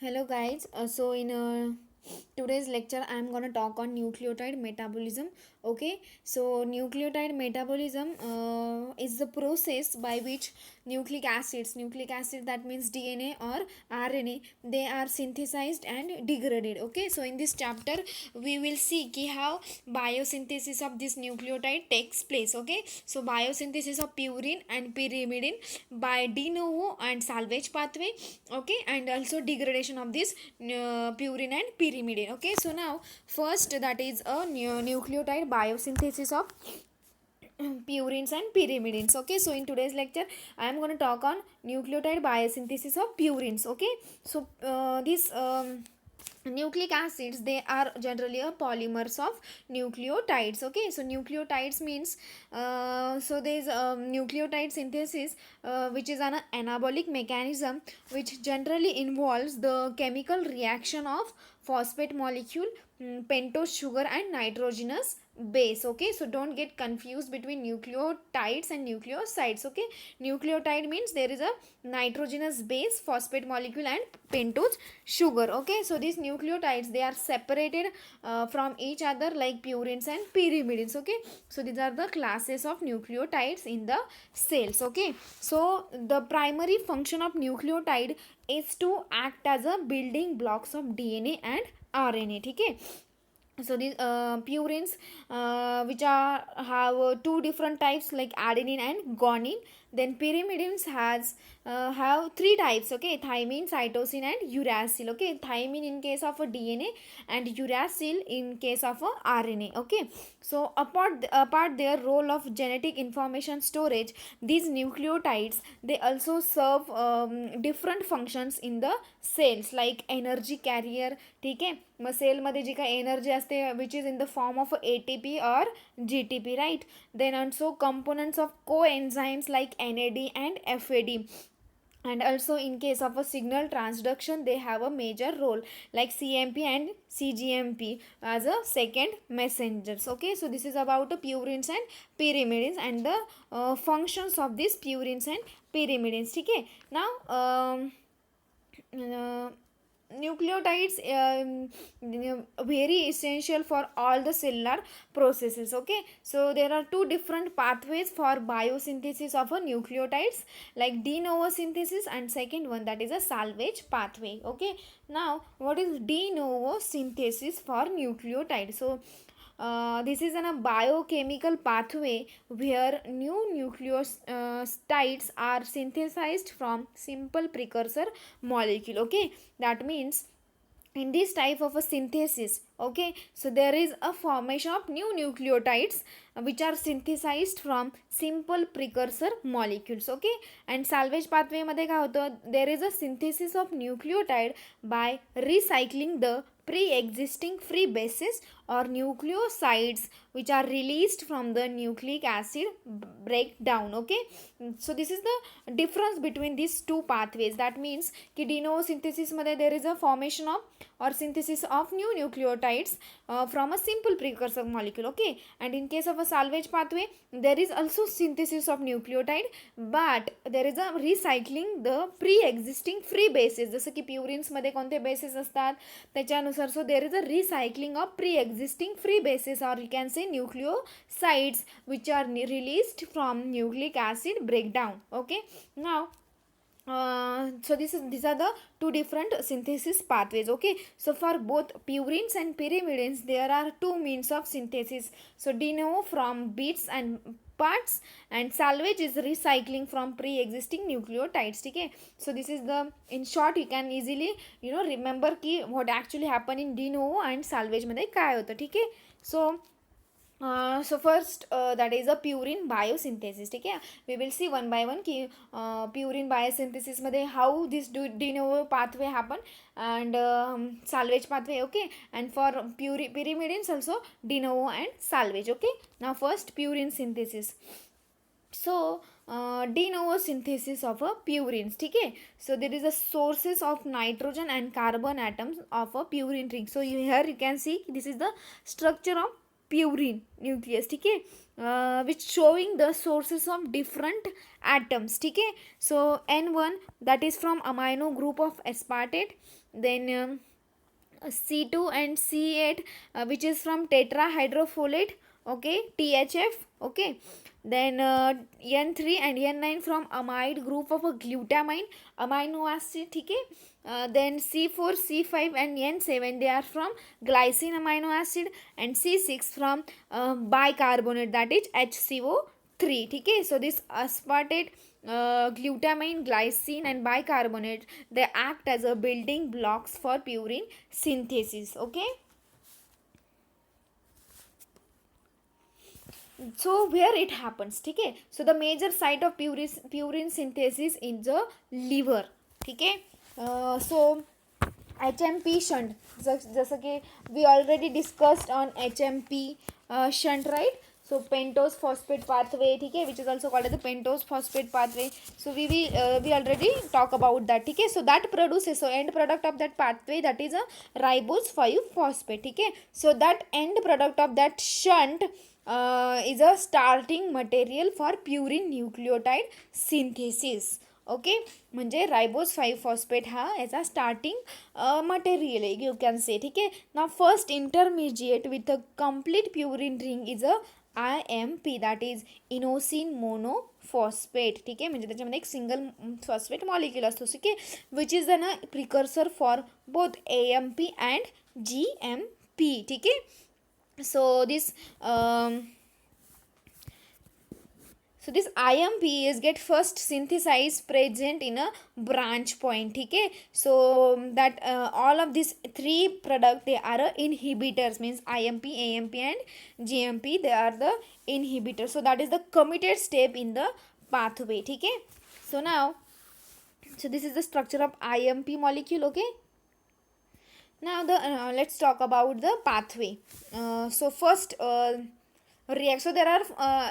Hello guys. So in today's lecture I am going to talk on nucleotide metabolism. Okay. So nucleotide metabolism is the process by which nucleic acid, that means DNA or RNA, they are synthesized and degraded. Okay. So in this chapter we will see how biosynthesis of this nucleotide takes place. Okay. So biosynthesis of purine and pyrimidine by de novo and salvage pathway. Okay. And also degradation of this purine and pyrimidine. Okay. So now first, that is a nucleotide biosynthesis of purines and pyrimidines. Okay. So in today's lecture I am going to talk on nucleotide biosynthesis of purines. Okay. So this nucleic acids, they are generally a polymers of nucleotides. Okay. So nucleotides means so there is nucleotide synthesis which is an anabolic mechanism which generally involves the chemical reaction of phosphate molecule, pentose sugar and nitrogenous base. Okay. So don't get confused between nucleotides and nucleosides. Okay. Nucleotide means there is a nitrogenous base, phosphate molecule and pentose sugar. Okay. So these nucleotides, they are separated from each other like purines and pyrimidines. Okay. So these are the classes of nucleotides in the cells. Okay. So the primary function of nucleotide is to act as a building blocks of DNA and RNA. Okay. So these purines which are have two different types like adenine and guanine. Then pyrimidines has have three types. Okay. Thymine, cytosine and uracil. Okay. Thymine in case of a DNA and uracil in case of a RNA. Okay. So apart their role of genetic information storage, these nucleotides, they also serve different functions in the cells like energy carrier. ठीक आहे. मग सेलमध्ये जी काही energy असते which is in the form of ATP or GTP, right? Then also components of coenzymes like NAD and FAD. And also in case of a signal transduction, they have a major role like CMP and CGMP as a second messengers. Okay. So this is about the purines and pyrimidines and the functions of these purines and pyrimidines. Okay. Now nucleotides very essential for all the cellular processes. Okay. So there are two different pathways for biosynthesis of a nucleotides like de novo synthesis and second one, that is a salvage pathway. Okay. Now what is de novo synthesis for nucleotide? So this is a biochemical pathway where new nucleotides are synthesized from simple precursor molecule. Okay. That means in this type of a synthesis, okay, so there is a formation of new nucleotides which are synthesized from simple precursor molecules. Okay. And salvage pathway मध्ये काय होतं, there is a synthesis of nucleotide by recycling the pre-existing free bases or nucleosides which are released from the nucleic acid breakdown. Okay. So this is the difference between these two pathways. That means ki de novo synthesis मध्ये there is a formation of or synthesis of new nucleotides from a simple precursor molecule. Okay. And in case of a salvage pathway, there is also synthesis of nucleotide, but there is a recycling the pre-existing free bases. जसं की प्युरिन्स मध्ये कोणते bases असतात त्याच्यानुसार, so there is a recycling of pre-existing free bases or you can say nucleosides which are released from nucleic acid breakdown. Okay. Now so these are the two different synthesis pathways. Okay. So for both purines and pyrimidines, there are two means of synthesis. So de novo from bits and parts, and salvage is recycling from pre-existing nucleotides. Okay. So this is the, in short, you can easily remember ki what actually happened in de novo and salvage मध्ये काय होतं. ठीक आहे. So first that is a purine biosynthesis. ठीक आहे. We will see one by one की purine biosynthesis मध्ये how this de novo pathway happen and salvage pathway. Okay. And for pyrimidines also de novo and salvage. Okay. Now first purine synthesis. So de novo synthesis of a purines. ठीक है. So there is a sources of nitrogen and carbon atoms of a purine ring. So here you can see this is the structure of purine nucleus. ठीक है. which showing the sources of different atoms. ठीक है. So N1 that is from amino group of aspartate, then C2 and C8 which is from tetrahydrofolate, okay, THF, okay. Then N3 and N9 from amide group of a glutamine amino acid, ठीक है. Then C4, C5 and N7 they are from glycine amino acid, and C6 from bicarbonate, that is HCO3, ठीक है. So this aspartate, glutamine, glycine and bicarbonate, they act as a building blocks for purine synthesis, okay. So where it happens, ठीक है. So the major site of purine synthesis in the liver, ठीक है. So HMP shunt, जसं की we already discussed on HMP shunt, right. So pentose phosphate pathway, ठीक है, which is also called as the pentose phosphate pathway. So we already talk about that, ठीक है. So that produces, so end product of that pathway, that is a ribose 5 phosphate, ठीक है. So that end product of that shunt is a starting material for purine nucleotide synthesis, okay. म्हणजे ribose 5 phosphate हा याचा starting material आहे, you can say, ठीक आहे. ना first intermediate with a complete purine ring is a IMP, that is inosine monophosphate, ठीक आहे. म्हणजे त्याच्यामध्ये एक सिंगल फॉस्फेट मॉलिक्यूल असतो, ठीक आहे, which is an precursor for both AMP and GMP, ठीक आहे. So this IMP is get first synthesized present in a branch point, ठीक है. So that all of these three product they are inhibitors, means IMP, AMP and GMP, they are the inhibitors. So that is the committed step in the pathway, ठीक है. So now, so this is the structure of IMP molecule, okay. Now let's talk about the pathway. So first so there are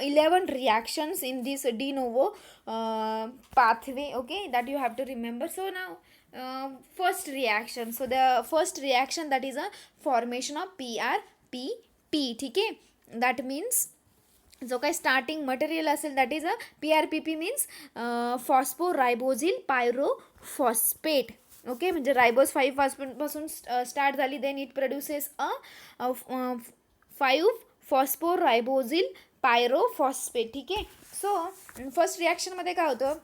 11 reactions in this de novo pathway, okay, that you have to remember. So now first reaction, so the first reaction, that is a formation of PRPP, ठीक है. That means जो काही starting material असेल, that is a PRPP means phosphoribosyl pyrophosphate, okay. म्हणजे ribose 5 फॉस्फेटपासून start झाली, then it produces a 5 phosphoribosyl pyrophosphate, ठीक आहे. सो फर्स्ट रिॲक्शनमध्ये काय होतं,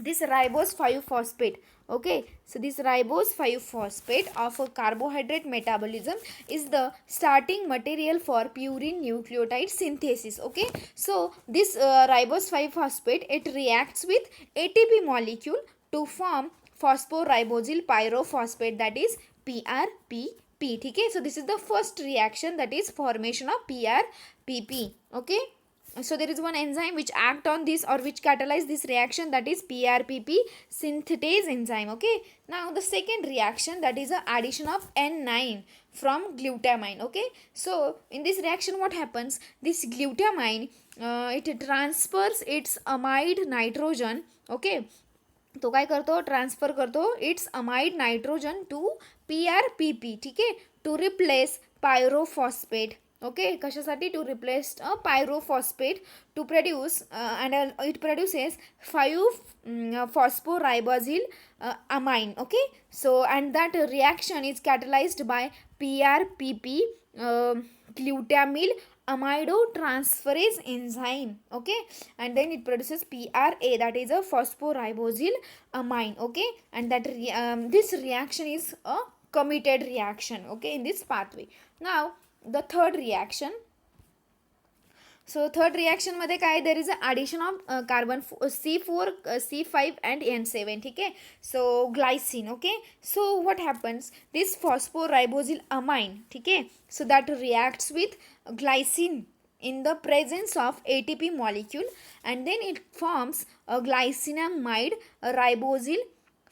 this ribose 5 phosphate, okay. So this ribose 5 phosphate of a carbohydrate metabolism is the starting material for purine nucleotide synthesis, okay. So this ribose 5 phosphate, it reacts with ATP molecule to form phosphoribosylpyrophosphate, that is PRPP, ठीक है. So this is the first reaction, that is formation of PRPP, okay. So there is one enzyme which act on this or which catalyze this reaction, that is PRPP synthetase enzyme, okay. Now the second reaction, that is the addition of N9 from glutamine, okay. So in this reaction what happens, this glutamine it transfers its amide nitrogen, okay. तो काय करतो, transfer करतो its amide nitrogen to PRPP, ठीक आहे, to replace pyrophosphate, okay. कशासाठी, to replace pyrophosphate to produce and it produces 5 phosphorybazyl amine, okay. So and that reaction is catalyzed by PRPP glutamyl amidotransferase enzyme, okay. And then it produces PRA, that is a phosphoribosyl amine, okay. And that this reaction is a committed reaction, okay, in this pathway. Now the third reaction, so third reaction मध्ये काय, there is a addition of carbon C4, C5 and N7, ठीक है. So glycine, okay. So what happens, this phosphoribosyl amine, ठीक है, so that reacts with glycine in the presence of ATP molecule, and then it forms a glycinamide ribosyl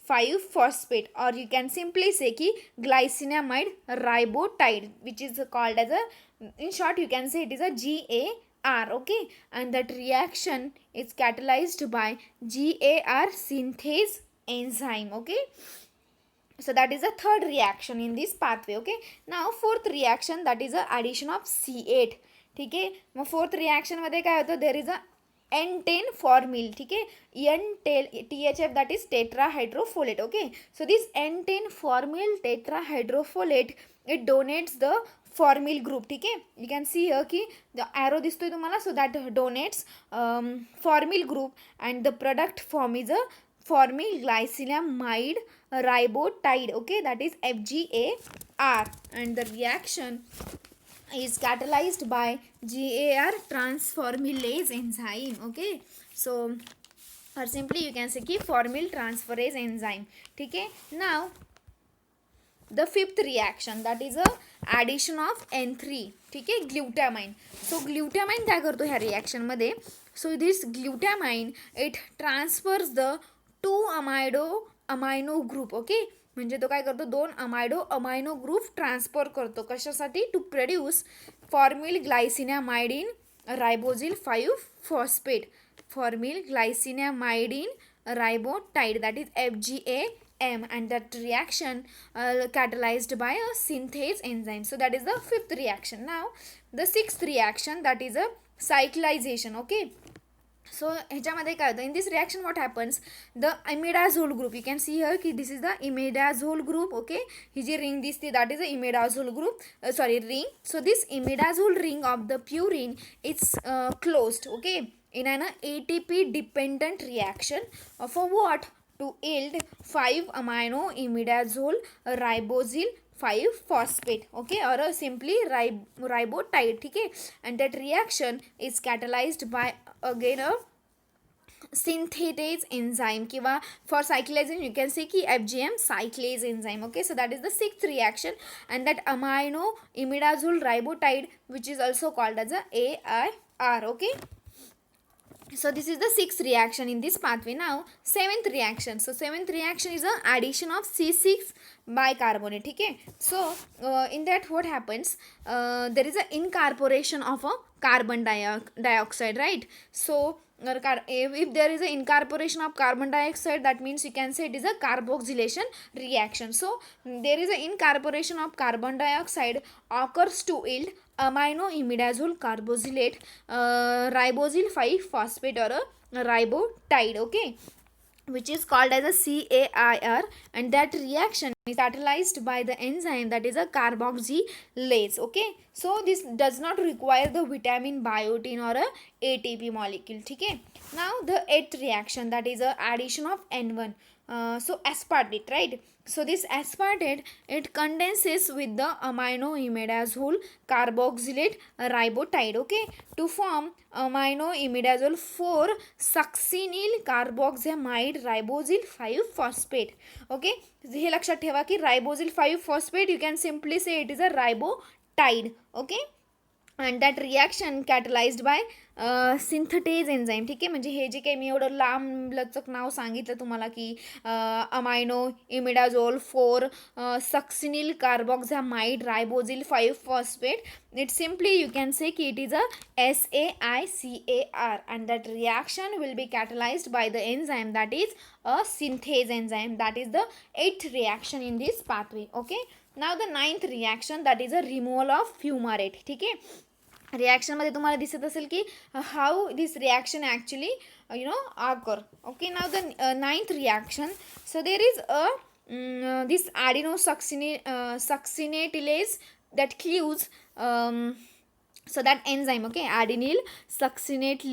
5 phosphate, or you can simply say ki glycinamide ribotide, which is called as a, in short you can say it is a GAR, okay. And that reaction is catalyzed by GAR synthase enzyme, okay. So that is the third reaction in this pathway, okay. Now fourth reaction, that is a addition of C8, ठीक आहे. मग fourth रिॲक्शनमध्ये काय होतं, there is a N10 formal. ठीक आहे, THF that is tetrahydrofolate. Okay, so this N10 formyl tetrahydrofolate it donates the formyl group. ठीक आहे, you can see here की the arrow दिसतोय तुम्हाला, so that donates formyl group and the product form is a formyl glycinamide ribotide. Okay, that is FGAR, and the reaction is catalyzed by GAR transformylase enzyme. Okay, so or simply you can say ki formyl transferase enzyme. ठीक है. Now the fifth reaction, that is a addition of N3. ठीक आहे, ग्लुटामाइन. सो ग्लुटामाइन काय करतो ह्या रिॲक्शनमध्ये, so this glutamine it transfers the two amino group. Okay, म्हणजे तो काय करतो, दोन अमायनो ग्रुप ट्रान्सफर करतो. कशासाठी, to produce formyl glycinamide in ribosyl 5 phosphate. Formyl glycinamide in ribotide, that is FGAM, and that reaction catalyzed by a synthase enzyme. So that is the fifth reaction. Now the sixth reaction, that is a cyclization. Okay, so ह्याच्यामध्ये काय होतं, in this reaction what happens, the imidazole group, you can see here की this is the imidazole group. Okay, ही जी ring दिसते that is a imidazole group, sorry ring. So this imidazole ring of the purine it's closed. Okay, in an ATP dependent reaction for what, to yield 5 amino imidazole ribosyl 5 phosphate. Okay, or simply ribotide. ठीक है, and that reaction is catalyzed by again a synthetase enzyme किंवा for cyclization you can say की FGM cyclase enzyme. Okay, so that is the sixth reaction, and that amino imidazole ribotide, which is also called as a AIR. Okay, so this is the sixth reaction in this pathway. Now seventh reaction, so seventh reaction is a addition of C6 bicarbonate. ठीक है, so in that what happens, there is a incorporation of a carbon dioxide, right? So if there is a incorporation of carbon dioxide, that means you can say it is a carboxylation reaction. So there is a incorporation of carbon dioxide occurs to yield amino imidazole carbosylate ribosyl 5 phosphate or a ribotide. Okay, which is called as a CAIR, and that reaction is catalyzed by the enzyme that is a carboxylase. Okay, so this does not require the vitamin biotin or a ATP molecule. ठीक है, now the eighth reaction, that is a addition of N1. So aspartate, right? So this aspartate, it condenses with the amino imidazole carboxylate ribotide. Okay, to form amino imidazole 4 succinyl carboxamide ribosyl 5 phosphate. Okay, हे लक्षात ठेवा की ribosyl 5 phosphate, you can simply say it is a ribotide. Okay, and that reaction catalyzed by synthetase enzyme. ठीक आहे, म्हणजे हे जे काही मी एवढं लांब लचक नाव सांगितलं तुम्हाला की amino imidazole 4 succinyl carboxamide ribosyl 5 phosphate, it simply you can say ki it is a SAICAR, and that reaction will be catalyzed by the enzyme that is a synthase enzyme. That is the 8th reaction in this pathway. Okay, now the 9th reaction, that is a removal of fumarate. ठीक आहे, रिॲक्शनमध्ये तुम्हाला दिसत असेल की how this reaction actually occur. Okay, now the ninth reaction, so there is a this adenosine that cleaves so that enzyme. Okay, adenyl succinate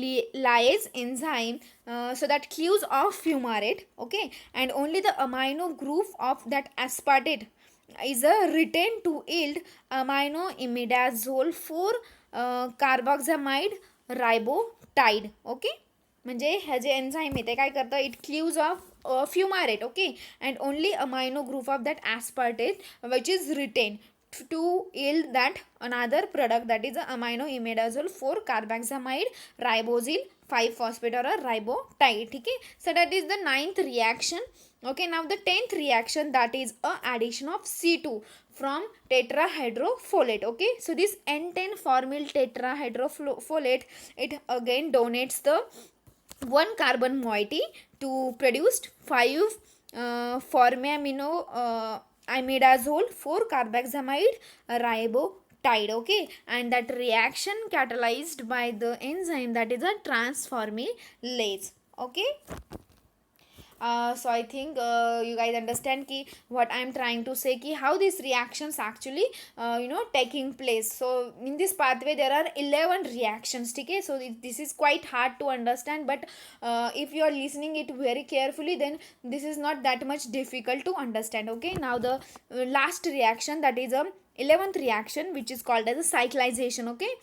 enzyme, so that cleaves off fumarate. Okay, and only the amino group of that aspartate is retained to yield amino imidazole 4 carboxamide ribotide. Okay, म्हणजे ह्या जे enzyme आहे ते काय करतं, it cleaves off fumarate. Okay, and only amino group of that aspartate which is retain to yield that another product, that is amino imidazole 4 carboxamide ribosyl 5 phosphate or a ribotide. ठीक है, so that is the 9th reaction. Okay, now the 10th reaction, that is a addition of C2 from tetrahydrofolate. Okay, so this N10 formyl tetrahydrofolate, it again donates the 1 carbon moiety to produce 5 formamino imidazole 4 carboxamide ribotide. tide, okay, and that reaction catalyzed by the enzyme, that is a transformylase, okay. So I think you guys understand ki what I am trying to say, ki how these reactions actually taking place. So in this pathway there are 11 reactions, okay. So this is quite hard to understand, but if you are listening it very carefully, then this is not that much difficult to understand, okay. Now the last reaction, that is a 11th reaction, which is called as a cyclization, okay.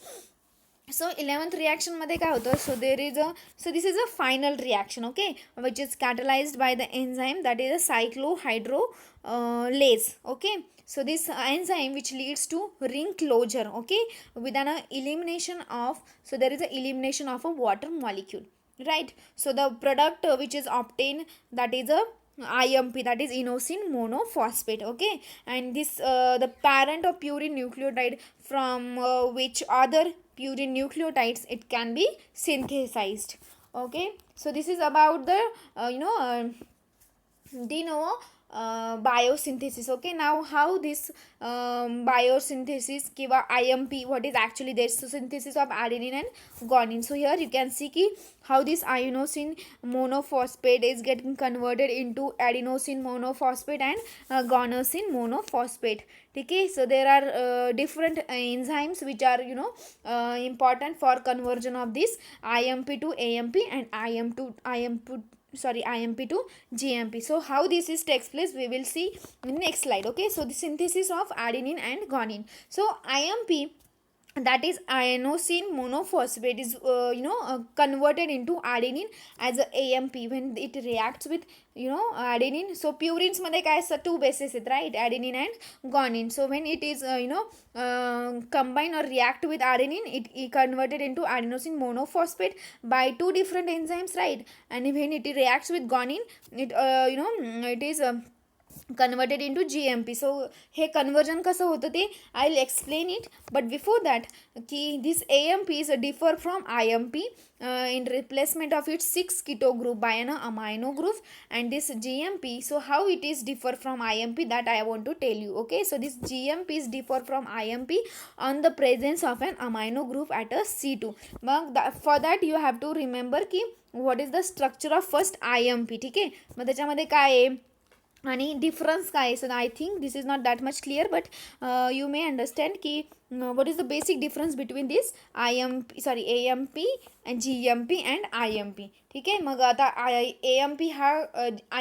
So 11th reaction मध्ये काय होतं, so there is a, so this is a final reaction, okay, which is catalyzed by the enzyme, that is a cyclohydrolase, okay. So this enzyme which leads to ring closure, okay, with an elimination of, so there is a elimination of a water molecule, right. So the product which is obtained, that is a IMP, that is inosine monophosphate, okay. And this the parent of purine nucleotide, from which other purine nucleotides it can be synthesized, okay. So this is about the de novo biosynthesis, okay. Now how this biosynthesis kiva IMP, what is actually there, so synthesis of adenine and guanine. So here you can see ki how this inosine monophosphate is getting converted into adenosine monophosphate and guanosine monophosphate, okay. So there are different enzymes which are important for conversion of this IMP to AMP and IMP to GMP. So how this is takes place, we will see in the next slide, okay. So the synthesis of adenine and guanine. So IMP, that is inosine monophosphate, is converted into adenine as a AMP when it reacts with adenine. So purines मध्ये काय असतं, two bases आहेत, right, adenine and guanine. So when it is combine or react with adenine, it converted into adenosine monophosphate by two different enzymes, right. And when it reacts with guanine, it is converted into GMP. So hey conversion कसं होतं ते I'll explain it, but before that की this AMP is differ from IMP in replacement of its 6 keto group by an amino group, and this GMP, so how it is differ from IMP, that I want to tell you, okay. So this GMP is differ from IMP on the presence of an amino group at a C2. Mug for that you have to remember की what is the structure of first IMP, ठीक आहे. मग त्याच्यामध्ये काय आहे आणि difference काय आहे. So I think this is not that much clear, but you may understand की what is the basic difference between this AMP and GMP and IMP, ठीक आहे. मग आता AMP हा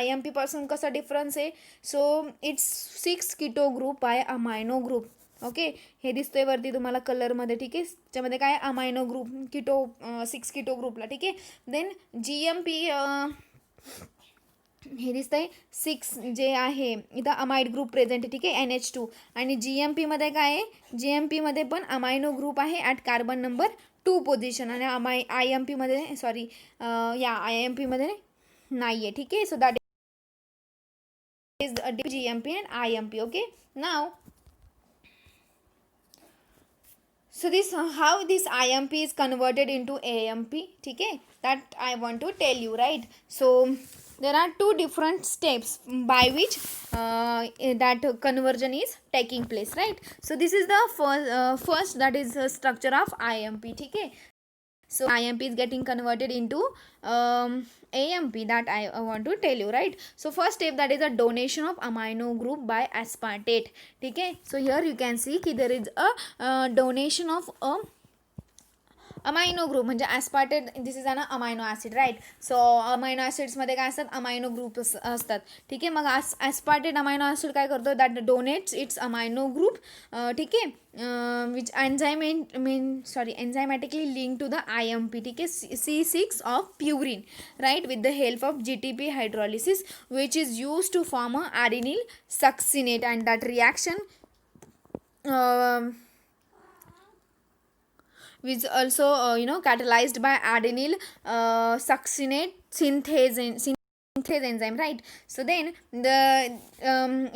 IMP पासून कसा डिफरन्स आहे, so it's 6 keto group by amino group, okay. हे दिसतोय वरती तुम्हाला कलरमध्ये, ठीक आहे. त्याच्यामध्ये काय अमायनो ग्रुप किटो 6 कीटो ग्रुपला, ठीक आहे. देन GMP हे दिसतंय 6 जे आहे इथं अमाइड ग्रुप प्रेझेंट आहे, ठीक आहे, NH2. आणि GMP मध्ये काय आहे, GMP मध्ये पण अमायनो ग्रुप आहे ॲट कार्बन नंबर 2 पोझिशन, आणि IMP मध्ये IMP मध्ये नाही आहे, ठीक आहे. So that is GMP and IMP, okay. Now so this how this IMP is converted into AMP, ठीक है, that I want to tell you, right. So there are two different steps by which that conversion is taking place, right. So this is the first that is the structure of IMP, ठीक है. So IMP is getting converted into AMP, that I want to tell you, right. So first step, that is a donation of amino group by aspartate, ठीक है. So here you can see कि there is a donation of a amino group, म्हणजे aspartate, this is an amino acid, right. So amino ॲसिड्समध्ये काय असतात, amino group असतात, ठीक आहे. मग ॲस्पार्टेट अमायनो ॲसिड काय करतो, that donates its amino group, ठीक आहे, which enzymatically link to the IMP, ठीक आहे, C6 of purine, right, with the help of GTP hydrolysis, which is use to form a adenyl succinate, and that reaction which also catalyzed by adenyl succinate synthase enzyme, right. So then the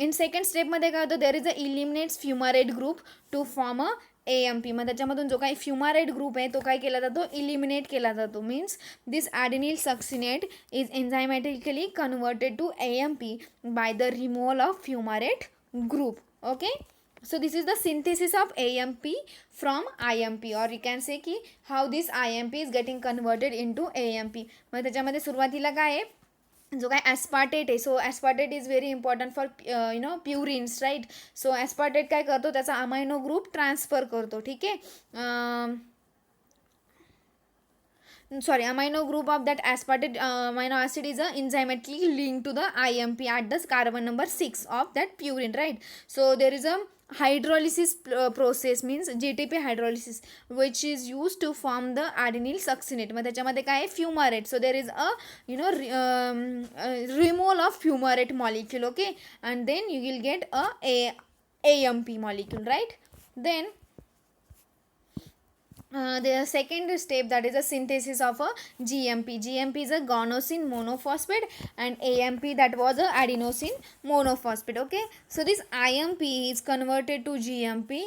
in second step मध्ये काय होतं, there is a eliminates fumarate group to form a AMP. मग त्याच्यामधून जो काही फ्युमारेट group आहे तो काय केला जातो, इलिमिनेट केला जातो. Means this adenyl succinate is enzymatically converted to AMP by the removal of fumarate group, okay. So this is the synthesis of AMP from IMP, or you can say की how this IMP is getting converted into AMP. मग त्याच्यामध्ये सुरुवातीला काय आहे, जो काय aspartate आहे. So aspartate is very important for purines, right. So aspartate काय करतो, त्याचा अमायनो ग्रुप ट्रान्सफर करतो. ठीक आहे. Sorry, amino group of that aspartate amino acid is enzymatically linked to the IMP at the carbon number 6 of that purine, right. So there is a hydrolysis process, means GTP hydrolysis, which is used to form the adenyl succinate. मग त्याच्यामध्ये काय आहे, fumarate. So there is a removal of fumarate molecule, okay, and then you will get a AMP molecule, right. Then the second step, that is a synthesis of a GMP. GMP is a guanosine monophosphate, and AMP, that was a adenosine monophosphate, okay. So this IMP is converted to GMP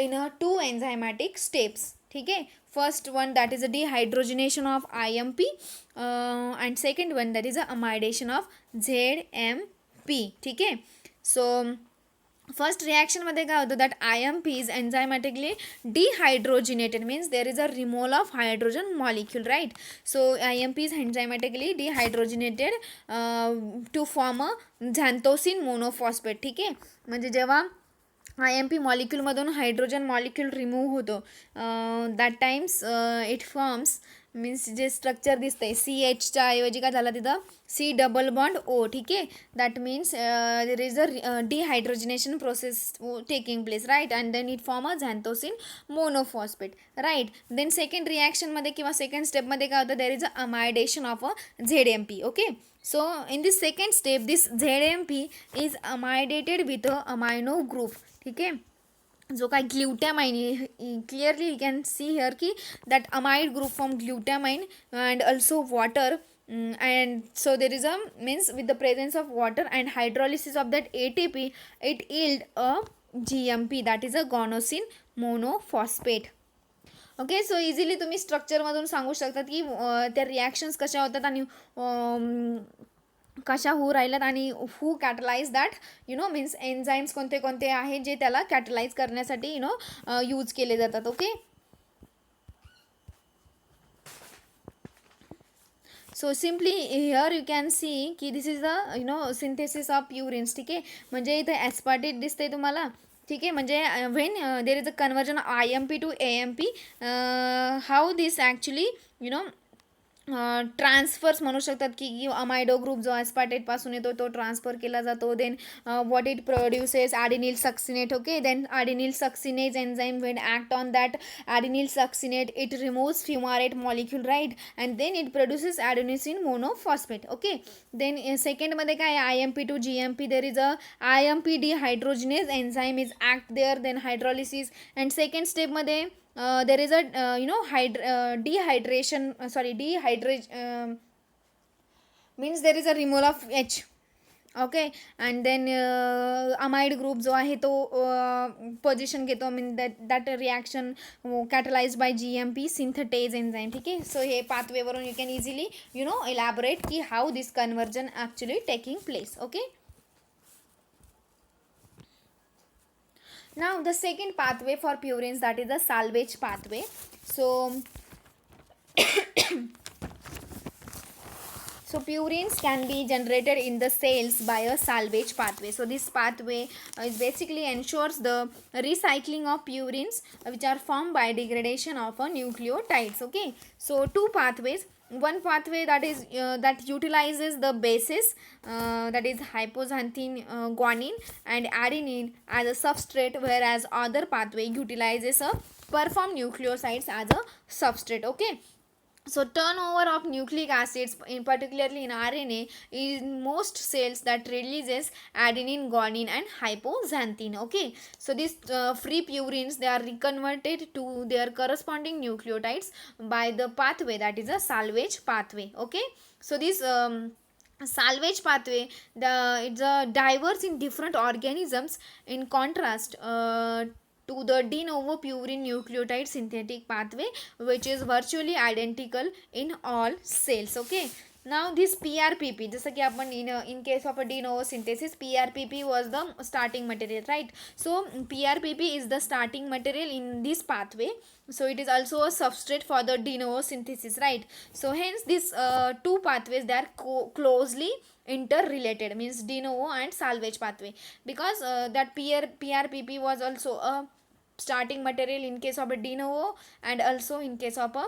in a 2 enzymatic steps. ठीक है. First one, that is a dehydrogenation of IMP, and second one, that is a amidation of ZMP. ठीक है. So first रिॲक्शनमध्ये काय होतं, that IMP is enzymatically dehydrogenated, means there is a removal of hydrogen molecule, right. So IMP is enzymatically dehydrogenated to form a xanthosine monophosphate. ठीक आहे. म्हणजे जेव्हा IMP मॉलिक्यूलमधून हायड्रोजन मॉलिक्यूल रिमूव्ह होतो, that times it forms, means जे structure दिसतंय CHच्या ऐवजी काय झालं तिथं C डबल बॉन्ड O. ठीक आहे. That means there is a dehydrogenation process taking place, right, and then it form a xanthosine monophosphate, right. Then second रिॲक्शनमध्ये किंवा सेकंड स्टेपमध्ये काय होतं, there is a amidation of a ZMP, okay. So in this second step, this ZMP is amidated with a amino group. ठीक आहे. जो काय glutamine, clearly you can see here की that amide group from glutamine and also water, and so there is a, means with the presence of water and hydrolysis of that ATP, it yield a GMP, that is a guanosine monophosphate. Okay. So easily तुम्ही स्ट्रक्चरमधून सांगू शकतात की त्या reactions कशा होतात आणि कशा होऊ राहिल्यात आणि हू कॅटलाइज दॅट मीन्स एन्झाईम्स कोणते कोणते आहेत जे त्याला कॅटलाइज करण्यासाठी यूज केले जातात. Okay. So simply here you can see की this is the synthesis of purines. ठीक आहे. म्हणजे इथे ॲस्पार्टेट दिसते तुम्हाला. ठीक आहे. म्हणजे when there is a conversion IMP to AMP, how this actually transfers म्हणू शकतात की अमायडो ग्रुप जो ॲस्पार्टेटपासून येतो तो ट्रान्सफर केला जातो. Then what it produces, adenyl succinate, okay. Then adenyl succinase enzyme when act on that adenyl succinate, it removes fumarate molecule, right, and then it produces adenosine monophosphate, okay. Then सेकंडमध्ये काय IMP to GMP, there is a IMP dehydrogenase enzyme is act there, then hydrolysis, and second स्टेपमध्ये there is a dehydration, means there is a removal of H, okay, and then amide group जो आहे तो position घेतो, mean that reaction catalyzed by GMP synthetase enzyme. ठीक आहे. सो हे पाथवेवरून you can easily elaborate की how this conversion actually taking place, okay. Now the second pathway for purines, that is the salvage pathway. So so purines can be generated in the cells by a salvage pathway. So this pathway is basically ensures the recycling of purines which are formed by degradation of a nucleotides, okay. So two pathways. One pathway that is that utilizes the bases, that is hypoxanthine, guanine and adenine as a substrate, whereas other pathway utilizes a perform nucleosides as a substrate, okay. So turnover of nucleic acids, in particularly in RNA, in most cells that releases adenine, guanine and hypoxanthine, okay. So these free purines, they are reconverted to their corresponding nucleotides by the pathway that is a salvage pathway, okay. So this salvage pathway, it's diverse in different organisms, in contrast to the de novo purine nucleotide synthetic pathway, which is virtually identical in all cells, okay. Now this PRPP, जसं की आपण in case of a de novo synthesis, PRPP was the starting material, right. So PRPP is the starting material in this pathway, so it is also a substrate for the de novo synthesis, right. So hence these two pathways, they are closely interrelated, means de novo and salvage pathway, because that PRPP was also a starting material in case of a de novo and also in case of a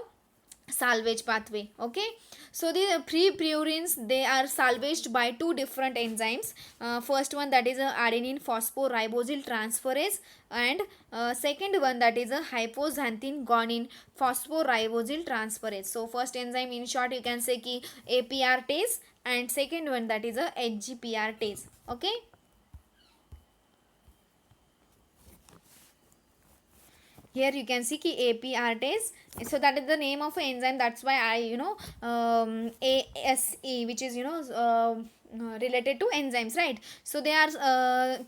salvage pathway. Okay, so the prepurines, they are salvaged by two different enzymes. First one, that is a adenine phosphoribosyl transferase, and second one, that is a hypoxanthine guanine phosphoribosyl transferase. So first enzyme, in short, you can say ki APRtase, and second one, that is a HGPRtase. Okay, here you can see ki APRtase, so that is the name of an enzyme, that's why I ASE, which is related to enzymes, right. So they are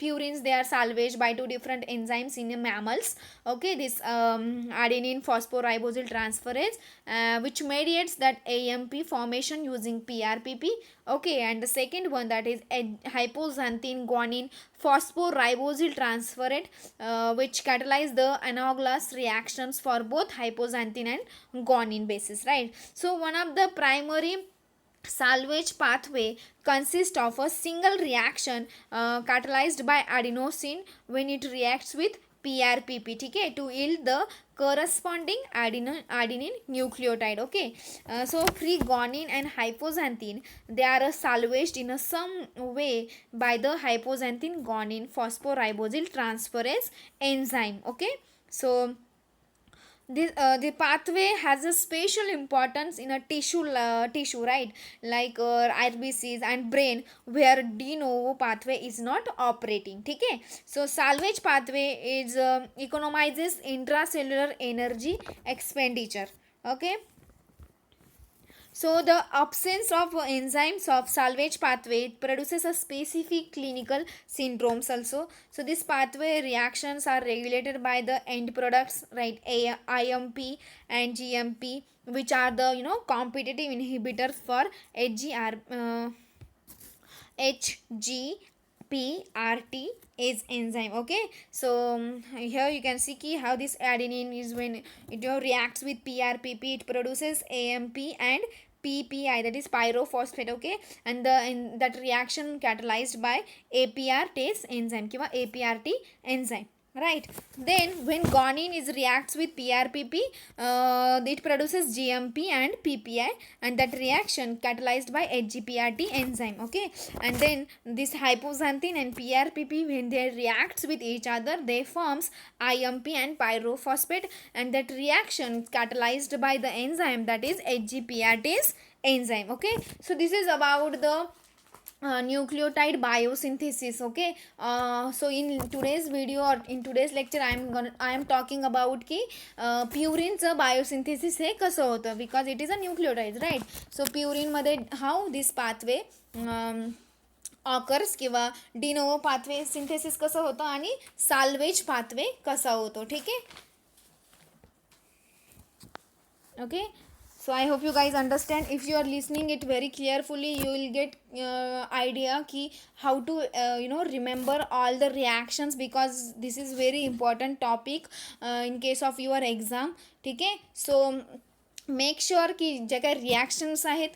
purines, they are salvaged by two different enzymes in mammals. Okay, this adenine phosphoribosyl transferase, which mediates that AMP formation using PRPP. Okay, and the second one, that is hypoxanthine guanine phosphoribosyl transferate, which catalyze the analogous reactions for both hypoxanthine and guanine bases, right. So one of the primary salvage pathway consists of a single reaction catalyzed by adenosine when it reacts with PRPP, okay, to yield the corresponding adenine nucleotide. Okay, so free guanine and hypoxanthine, they are salvaged in a some way by the hypoxanthine guanine phosphoribosyl transferase enzyme. Okay, so the pathway has a special importance in a tissue, right, like RBCs and brain, where de novo pathway is not operating. Okay, so salvage pathway is economizes intracellular energy expenditure. Okay, so the absence of enzymes of salvage pathway produces a specific clinical syndromes also. So this pathway reactions are regulated by the end products, right, IMP and GMP, which are the competitive inhibitors for HGPRT is enzyme. Okay, so here you can see key how this adenine is, when it reacts with PRPP, it produces AMP and PPI, that is pyrophosphate. Okay, and that reaction catalyzed by APRtase enzyme kiva APRT enzyme, right. Then when guanine is reacts with PRPP, it produces GMP and PPI, and that reaction catalyzed by HGPRT enzyme. Okay, and then this hypoxanthine and PRPP, when they reacts with each other, they forms IMP and pyrophosphate, and that reaction catalyzed by the enzyme, that is HGPRtase enzyme. Okay, so this is about the nucleotide biosynthesis. Okay, so in today's video or in today's lecture, I am talking about की प्युरिनचं biosynthesis हे कसं होतं, because it is a nucleotide, right. So purine मध्ये how this pathway occurs किंवा de novo pathway synthesis कसं होतं आणि salvage pathway कसा होतो. ठीक आहे. Okay, so I hope you guys understand. If you are listening it very carefully, you will get idea ki how to remember all the reactions, because this is very important topic in case of your exam. ठीक आहे. So make sure की ज्या काही reactions आहेत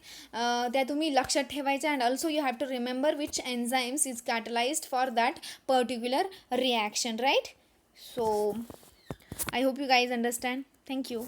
त्या तुम्ही लक्षात ठेवायच्या, and also you have to remember which enzymes is catalysed for that particular reaction, right. So I hope you guys understand. Thank you.